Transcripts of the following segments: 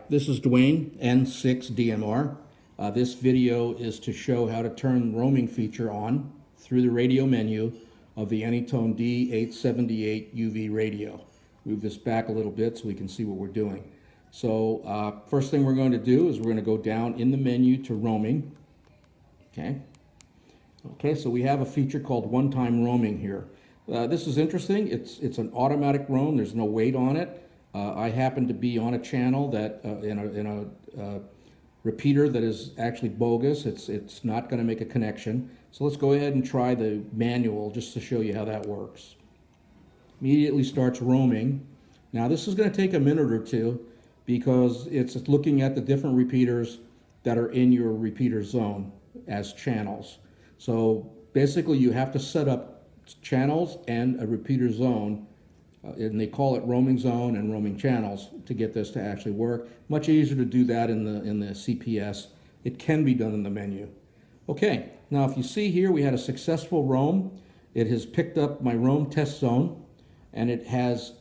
This is Dwayne, N6DMR. This video is to show how to turn the roaming feature on through the radio menu of the Anytone D878UV radio. Move this back a little bit so we can see what we're doing. So first thing we're going to do is we're going to go down in the menu to roaming. Okay, so we have a feature called one-time roaming here. This is interesting. It's an automatic roam. There's no weight on it. I happen to be on a channel that in a repeater that is actually bogus. It's not going to make a connection. So let's go ahead and try the manual just to show you how that works. Immediately starts roaming. Now this is going to take a minute or two because it's looking at the different repeaters that are in your repeater zone as channels. So basically you have to set up channels and a repeater zone. And they call it roaming zone and roaming channels to get this to actually work. Much easier to do that in the CPS. It can be done in the menu. Okay, now if you see here, we had a successful roam. It has picked up my roam test zone, and it has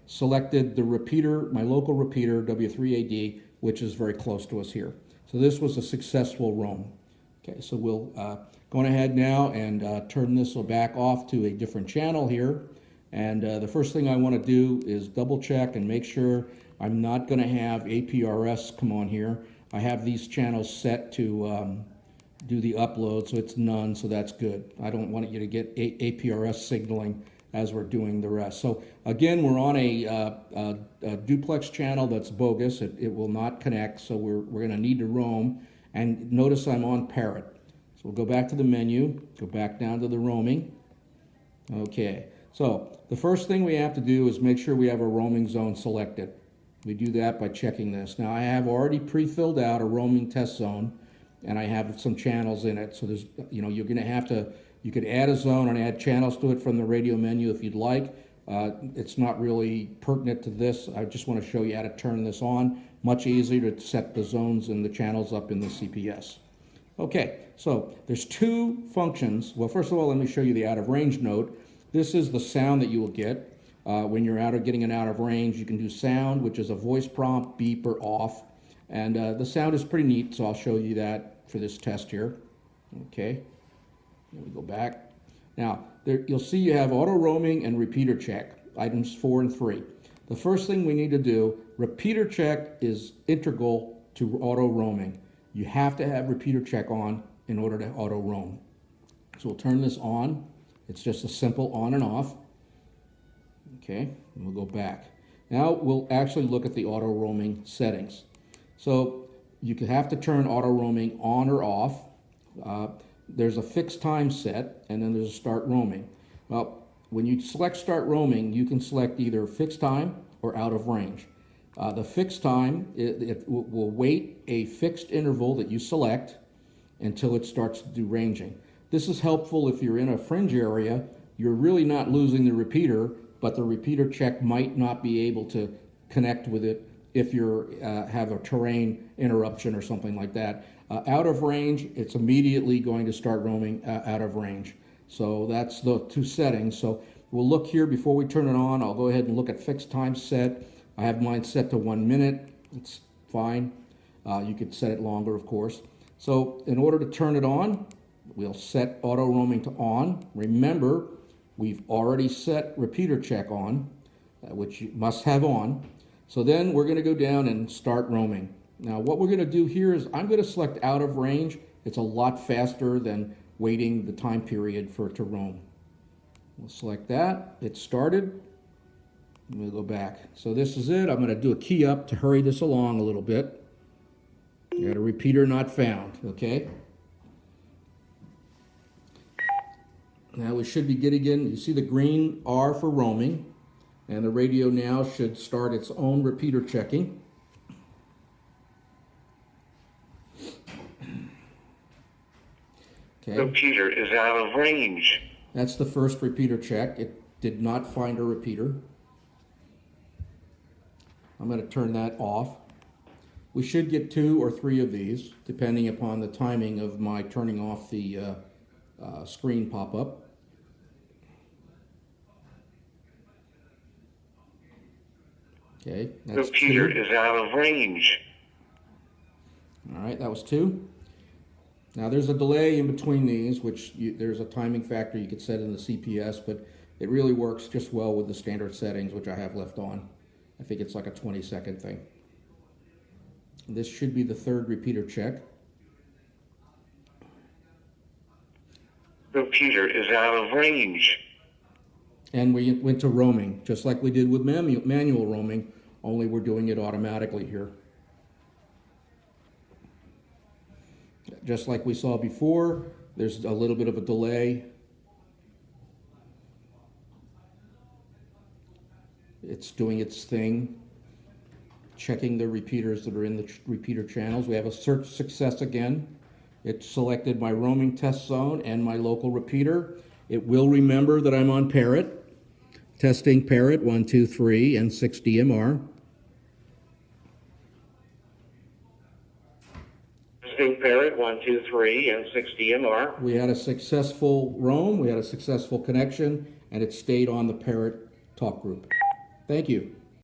selected the repeater, my local repeater, W3AD, which is very close to us here. So this was a successful roam. Okay, so we'll go ahead now and turn this back off to a different channel here. And the first thing I want to do is double check and make sure I'm not going to have APRS come on here. I have these channels set to do the upload, so it's none, so that's good. I don't want you to get APRS signaling as we're doing the rest. So again, we're on a duplex channel that's bogus. It will not connect, so we're going to need to roam. And notice I'm on parrot. So we'll go back to the menu, go back down to the roaming. Okay. So the first thing we have to do is make sure we have a roaming zone selected. We do that by checking this. Now I have already pre-filled out a roaming test zone, and I have some channels in it. So there's, you're going to have to, you could add a zone and add channels to it from the radio menu if you'd like. It's not really pertinent to this. I just want to show you how to turn this on. Much easier to set the zones and the channels up in the CPS. Okay, so there's two functions. Well, first of all, let me show you the out of range note. This is the sound that you will get when you're getting it out of range. You can do sound, which is a voice prompt, beep, or off. And the sound is pretty neat, so I'll show you that for this test here. Okay, let me go back. Now, you'll see you have auto roaming and repeater check, items 4 and 3. The first thing we need to do, repeater check is integral to auto roaming. You have to have repeater check on in order to auto roam. So we'll turn this on. It's just a simple on and off. Okay, and we'll go back. Now we'll actually look at the auto roaming settings. So you could have to turn auto roaming on or off. There's a fixed time set, and then there's a start roaming. Well, when you select start roaming, you can select either fixed time or out of range. The fixed time, it will wait a fixed interval that you select until it starts to do ranging. This is helpful if you're in a fringe area. You're really not losing the repeater, but the repeater check might not be able to connect with it if you have a terrain interruption or something like that. Out of range, it's immediately going to start roaming out of range. So that's the two settings. So we'll look here before we turn it on. I'll go ahead and look at fixed time set. I have mine set to 1 minute. It's fine. You could set it longer, of course. So in order to turn it on, we'll set auto roaming to on. Remember, we've already set repeater check on, which you must have on. So then we're going to go down and start roaming. Now what we're going to do here is I'm going to select out of range. It's a lot faster than waiting the time period for it to roam. We'll select that. It's started. We'll go back. So this is it. I'm going to do a key up to hurry this along a little bit. You got a repeater not found, okay? Now we should be getting in, you see the green R for roaming, and the radio now should start its own repeater checking. Okay. Repeater is out of range. That's the first repeater check. It did not find a repeater. I'm going to turn that off. We should get 2 or 3 of these, depending upon the timing of my turning off the screen pop-up. Okay, that's Repeater 2. is out of range. All right, that was 2. Now there's a delay in between these, there's a timing factor you could set in the CPS, but it really works just well with the standard settings, which I have left on. I think it's like a 20-second thing. This should be the 3rd repeater check. Repeater is out of range. And we went to roaming, just like we did with manual roaming, only we're doing it automatically here. Just like we saw before, there's a little bit of a delay. It's doing its thing, checking the repeaters that are in the repeater channels. We have a search success again. It selected my roaming test zone and my local repeater. It will remember that I'm on Parrot. Testing Parrot 1, 2, 3, N6DMR. Testing Parrot 1, 2, 3, N6DMR. We had a successful roam, we had a successful connection, and it stayed on the Parrot talk group. Thank you.